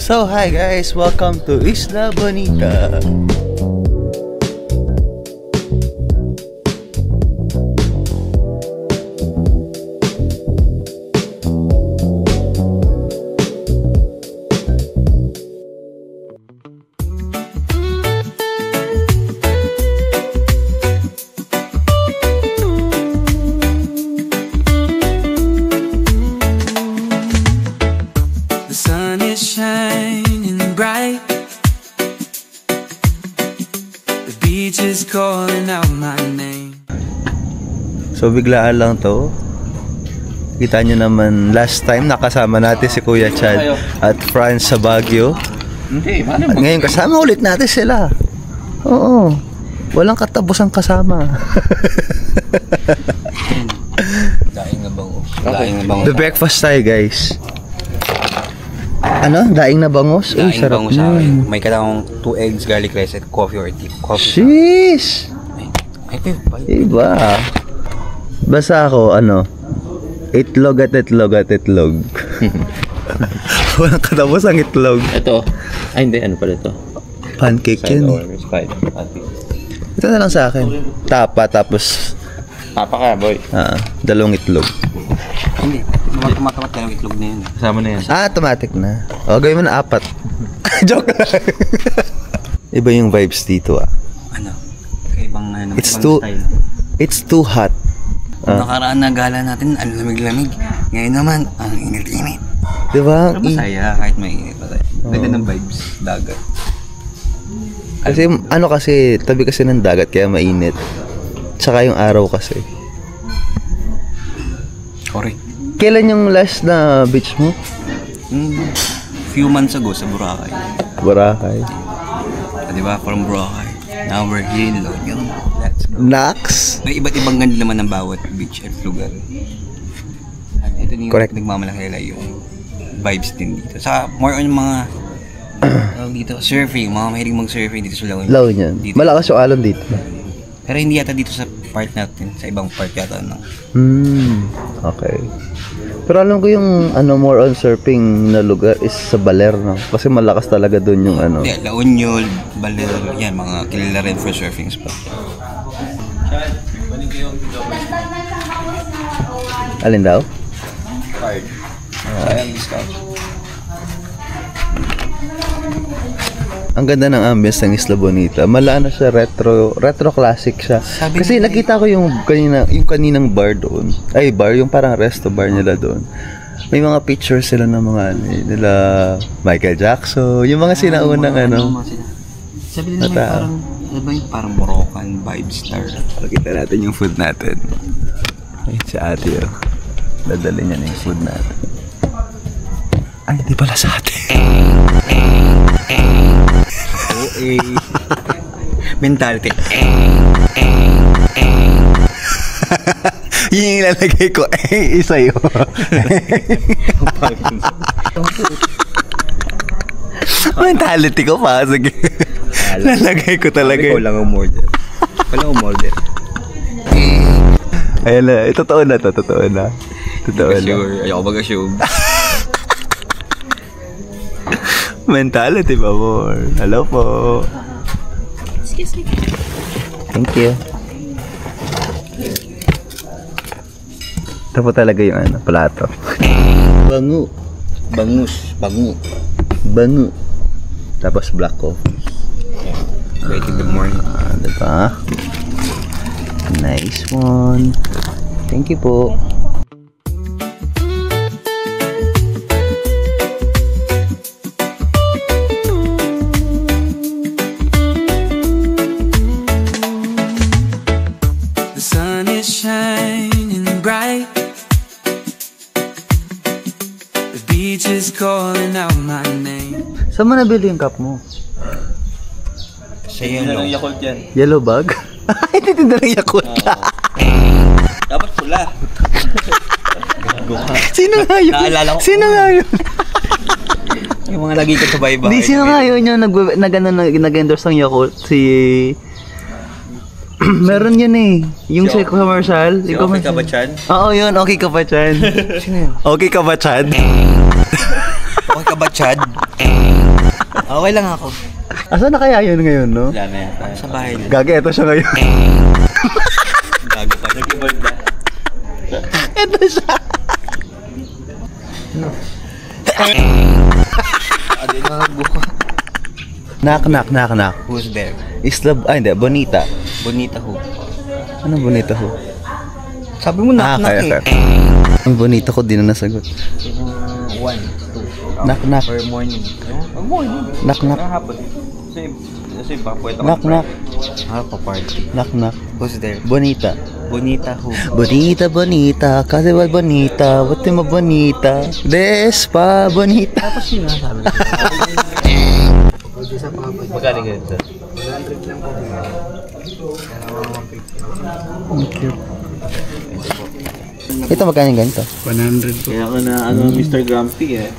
So hi guys, welcome to Isla Bonita. So biglaan lang to. Kita nyo naman last time nakasama natin si Kuya Chad at Franz sa Baguio. At ngayon kasama ulit natin sila. Oo. Walang katapusang kasama. Daing na bango. Daing na bango. The breakfast tayo guys. Ano? Daing na bangos? Daing na bango sa akin. May katawang 2 eggs, garlic rice, at coffee or tea. Coffee. Sheesh! Iba. Basta ako, itlog at itlog at itlog. Walang katapos ang itlog. Ito. Ay, hindi. Ano pala ito? Pancake yan. Ito na lang sa akin. Tapa, tapos... Tapa ka, boy. Dalawang itlog. Hindi. Tumatamat dalawang itlog na yun. Kasama na yan. Automatic na. O, gawin mo na 4. Joke lang. Iba yung vibes dito Ano? Kaibang It's too hot. Nakaraan na gala natin, ang lamig-lamig. Ngayon naman, ang init-init. Diba? Pero masaya, kahit may init. Ganda ng vibes, dagat. Kasi, tabi kasi ng dagat, kaya mainit. Tsaka yung araw kasi. Correct. Kailan yung last na beach mo? Few months ago sa Boracay. Boracay. Diba? From Boracay. Now we're here in Lodion. Let's go. Nax? May iba't ibang ganda naman ng bawat beach at lugar. Ito yung nagmamalakila yung vibes din dito. Saka more on mga dito, surfing. Mga mahilig mag-surfing dito sa La Union. La Union. Malakas yung alon dito. Pero hindi yata dito sa part natin. Sa ibang part yata. Okay. Pero alam ko yung more on surfing na lugar is sa Baler, no? Kasi malakas talaga doon yung Yeah, La Union, Baler, yan, mga kilala rin for surfing spot. Alin daw? Card. Sayang discount. Ang ganda ng ambience ng Isla Bonita. Mala siya, retro classic siya. Kasi nakita ko yung kaninang bar doon. Ay, bar, yung parang resto bar nila doon. May mga pictures sila ng mga nila Michael Jackson, yung mga sinaunang Sabi nila parang Moroccan vibes star. Pakita natin yung food natin. Ay, si ate dadali niya na yung food natin. Ay, hindi pala sa atin. Mentality. Yung ilalagay ko, isa yun. Mentality ko pa. Sige. Lalagay ko talaga. Ikaw lang umorder. Walang umorder. Ayan na. Totoo na to. Totoo na. Sure. Ayoko mag-assume. Mentality ba, more? Hello po. Excuse me. Thank you. Ito po talaga yung plato. Bango. Bango. Tapos black coffee. Wait in the morning. Diba? Nice one. Thank you po. Saan mo nabili yung cup mo? Sa yellow. Yakult yan. Yellow bag? Ay, titinda ng Yakult. Dapat pula. Sino nga yun? Naalala ko. Sino nga yun? Yung mga lagi ko sa bahay-bahay. Hindi, sino nga yun yung nag-endorse ng Yakult? Si... Meron yun eh. Yung sa commercial. Si Okay Ka Ba Chan? Oo, yun. Okay Ka Ba Chan? Sino yun? Okay Ka Ba Chan? Okay ka ba, Chad? Okay lang ako. Asan na kaya yun ngayon, no? Wala na yata. Sa bahay na. Gagi, eto siya ngayon. Gago pa. Nag-evolve na. Eto siya. Knock. Who's there? Hindi, Bonita. Bonita who? Anong Bonita ho? Sabi mo knock Okay. Ang Bonita ko, di na nasagot. 1, 2. Knock. For morning. Morning. Knock. Hapon. Kasi pwede Knock. Pa-party. Knock. Who's there? Bonita. Bonita who? Bonita, kasi wal bonita, buti mo bonita, despa bonita. Tapos yun nga sabi ko. Magaling ganito. Ito magkano yung ganito? 100 po. Kaya ka na Mr. Grumpy eh.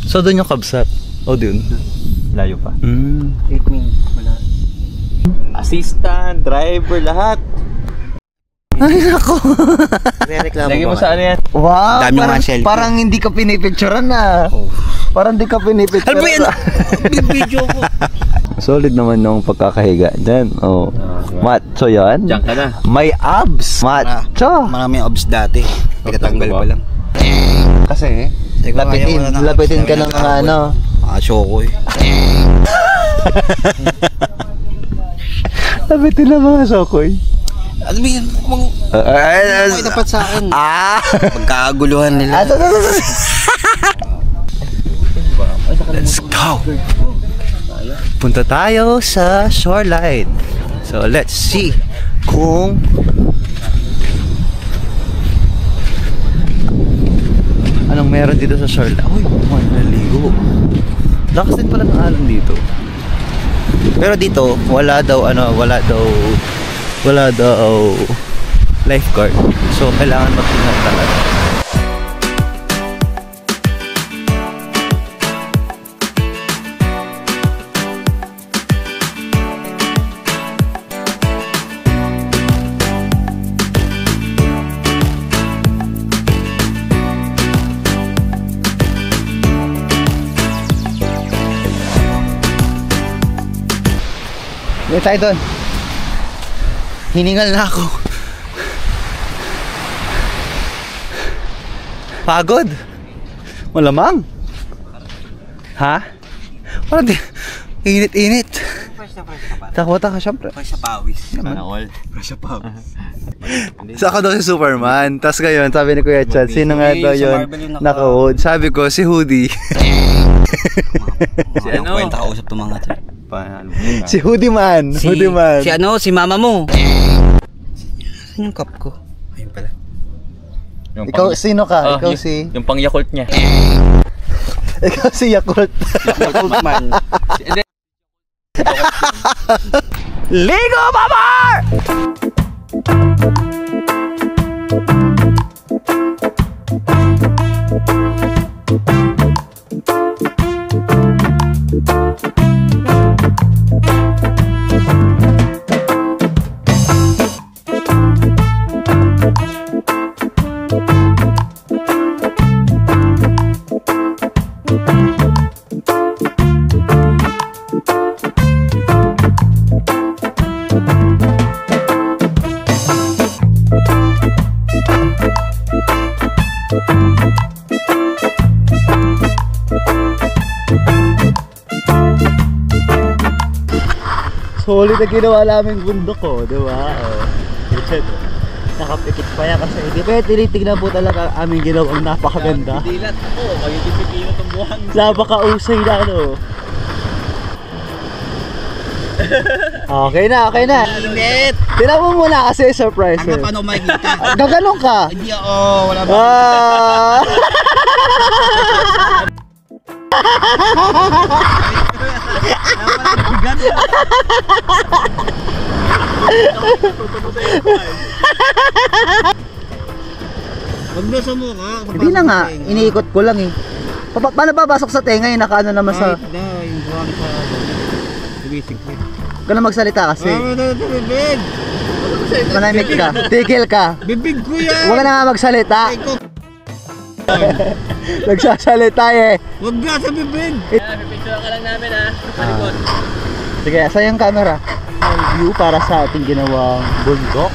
So doon yung kabsat. O doon? Layo pa. 8 minutes. Wala. Assistant, driver, lahat. Ay nako. Lagi mo sa ano yan? Wow, Dami mga selfie. parang hindi ka pinipicturean na. Parang hindi ka pinipicturean. Ano ba yan? Video ko. Solid naman yung pagkakahiga dyan. Oh. Macho yan. Diyan ka na. May abs. Macho. Marami obs dati. Pagkatanggal pa lang. Kasi, lapitin ka ng mga ano. Shoko eh. Lapitin ng mga sokoy. Ano ba yan? Ay, dapat sa akin. Pagkaguluhan nila. Let's go! Punta tayo sa shoreline. So, let's see kung anong meron dito sa shoreline. Uy, may naligo. Lakas din pala ng alon dito. Pero dito, wala daw lifeguard. So, kailangan mag-ingat talaga. May tayo doon. Hiningal na ako. Pagod. Malamang. Ha? Parang di. Init-init. Takot ka syempre. Fresh sa pawis. Fresh sa pawis. So ako daw si Superman. Tapos ngayon, sabi ni Kuya Chad, sino nga daw yun naka-hood? Sabi ko, si Hoodie. Si ano? Kwenta kausap itong mga to. Si Hoodie Man. Hoodie Man. Si ano? Si mama mo. Saan yung cup ko? Ayun pala. Ikaw, sino ka? Ikaw si... Yung pang Yakult niya. Ikaw si Yakult. Yakult man. Ligo, Babar! Solid na ginawa naming bundok ko, di ba? Nakapikit pa yan kasi hindi pa tinitignan po talaga aming ginawang napakaganda. Dilat ako, magiging itong buhang. Napakausay na ano. Okay na. Init! Tinan mo muna kasi surprise. Hanggang paano makikita? Gaganong ka. Hindi wala ba? Magbasa mo ka. Hindi na nga, iniikot ko lang eh. Paano babasok sa tenga yung nakaano naman sa... yung buhang sa... Sumisikip. Huwag ka na magsalita kasi. Bibig! Manahimik ka. Tigil ka. Bibig ko yan! Huwag ka na nga magsalita. Nagsasalita eh. Huwag na sa bibig! Pipicture ka lang namin ha. Sa likod. Sige, saan yung camera? Ang view para sa ating ginawang bundok.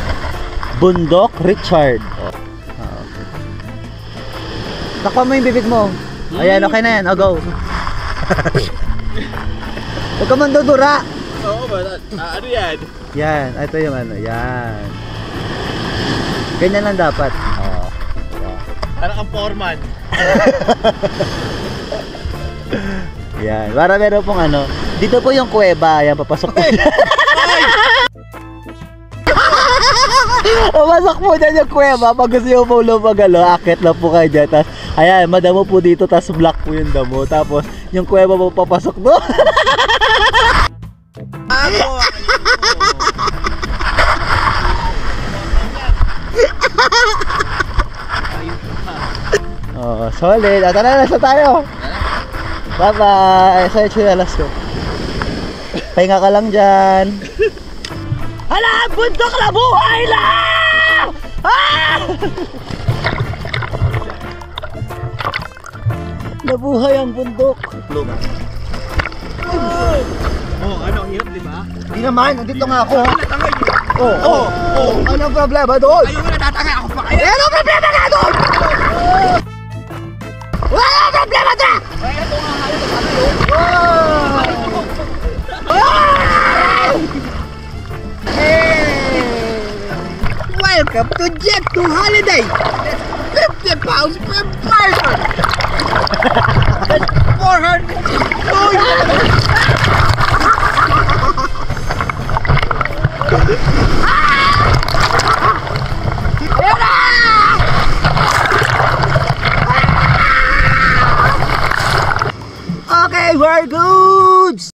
Bundok Richard. Okay. Takpan mo yung bibig mo. Ayan, okay na yan. O, go. Huwag ka mandudura. Oo ba? Ano yan? Yan, ito yung ano. Yan. Ganyan lang dapat. Oh. Parang ang foreman. Yan. Para meron pong ano. Dito po yung kuweba. Yan, papasok po. Papasok po dyan yung kuweba. Pag gusto nyo po lumagalo, akit lang po kayo dyan. Tapos, ayan, madamo po dito. Tapos black po yung damo. Tapos, yung kuweba po papasok doon. Oh, solid. At na tayo. Bye-bye. Sa'yo chinelas ko. Pahinga ka lang dyan. Hala! Bundok na buhay lang! Ah! Nabuhay ang bundok. Oh, ano? Hirap di ba? Di naman, nandito nga ako. Natangay yun. Oh. Anong problema doon? Ayaw mo na tatangay ako pa kaya. Anong problema nga doon? Wala problema doon! Kaya ito nga halos sa kami. Welcome to Jet2 Holiday! That's 50 pounds per person! That's 400 Okay, we're goods!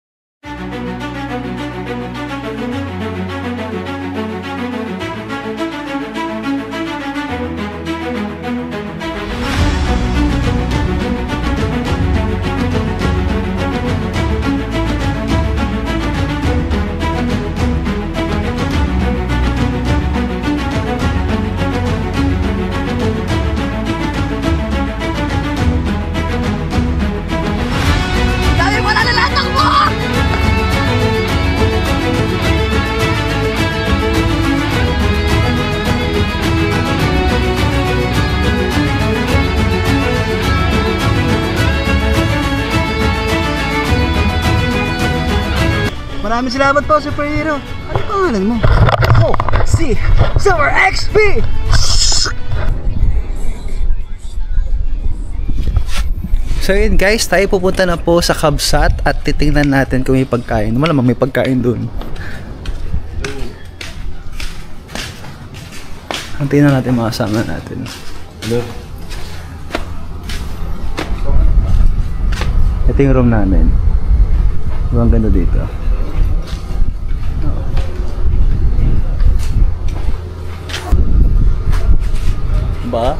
Maraming salamat po, superhero. Ano pangalan mo? Oh, si Summer XP! So yun guys, tayo pupunta na po sa Kabsat at titingnan natin kung may pagkain. Malamang may pagkain dun. Ang tingnan natin mga kasama natin. Hello. Ito yung room namin. Ang ganda dito. Ba?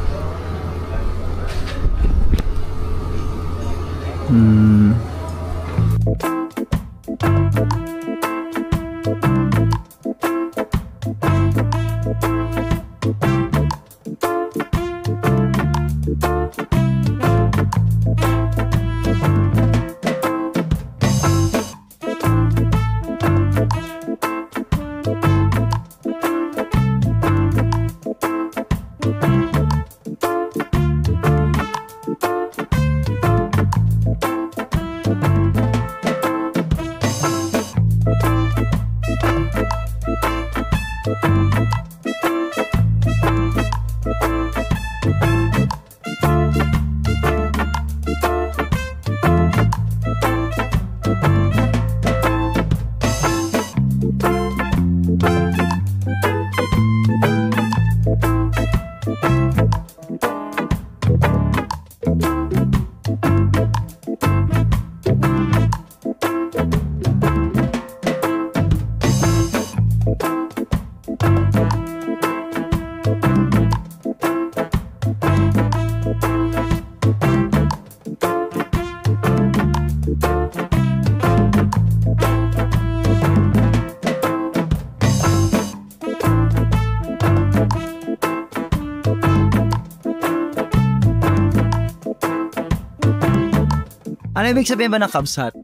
Ano ibig sabihin ba ng Cubs Hut?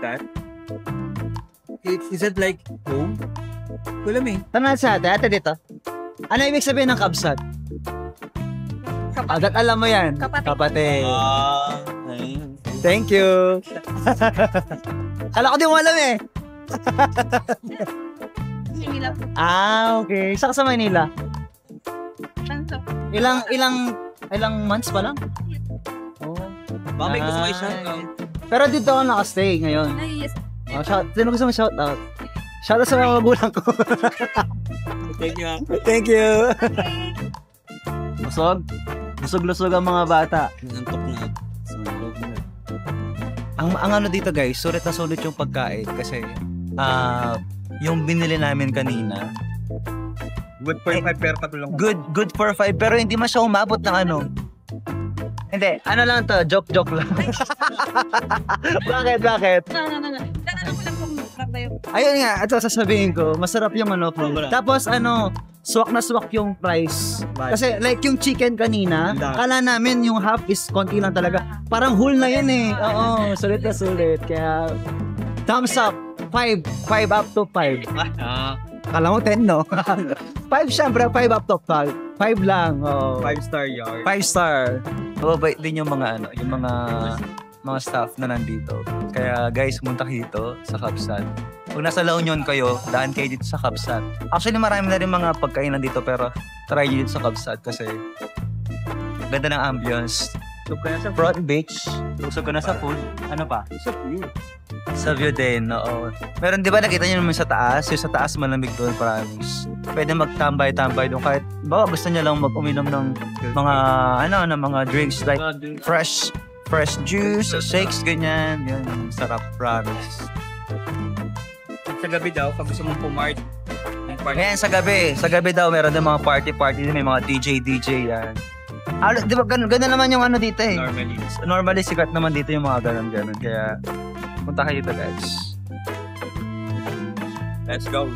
That? Is it like home? Wala may. Tanong sa ate dito. Ano ibig sabihin ng Cubs Hut? Agad alam mo yan. Kapatid. Thank you. Kala ko di mo alam eh. Manila po. Okay. Saan ka sa Manila? Tanto. Ilang months pa lang? Oh. Baka may gusto kayo shout out. Pero dito ako nakastay ngayon. Ay, yes. Sino gusto mo shout out? Shout out sa mga magulang ko. Thank you. Thank you. Busog? Busog-lusog ang mga bata. Nantok na. Ang ano dito guys, sulit na sulit yung pagkain kasi yung binili namin kanina, Good for 5 pero katulong. good for 5 pero hindi man siya umabot ng ano. Hindi, ano lang to, joke lang. Bakit? No. Dadaan ko lang kung kabayo. Ayun nga, ito sasabihin ko, masarap yung ano po. Tapos ano, swak na swak yung price. Kasi like yung chicken kanina, kala namin yung half is konti lang talaga. Parang whole na yan eh. Oo, sulit na sulit. Kaya, thumbs up. 5 up to 5. Kala mo 10, no? 5 syempre, 5 up to 5. 5 lang. Oh. 5-star yard. 5 star. Mababait din yung mga ano, yung mga staff na nandito. Kaya guys, pumunta dito sa Cubs Hut. Kung nasa La Union kayo, daan kayo dito sa Cubs Hut. Actually, marami na rin mga pagkainan dito pero try nyo dito sa Cubs Hut kasi ganda ng ambience. So, kaya sa Front beach. Usog ko na sa food. Ano pa? sa view. Sa view din, oo. Meron, di ba nakita nyo naman sa taas? Yung sa taas malamig doon, promise. Pwede magtambay-tambay doon kahit baka gusto nyo lang mag-uminom ng mga, mga drinks like fresh juice, shakes, ganyan. Yan, sarap, promise. Sa gabi daw, pag gusto mong pumart, Ngayon, sa gabi daw, meron din mga party, may mga DJ yan. Di ba, ganun naman yung ano dito eh. Normally, sikat naman dito yung mga ganun. Kaya, punta kayo dito guys. Let's go.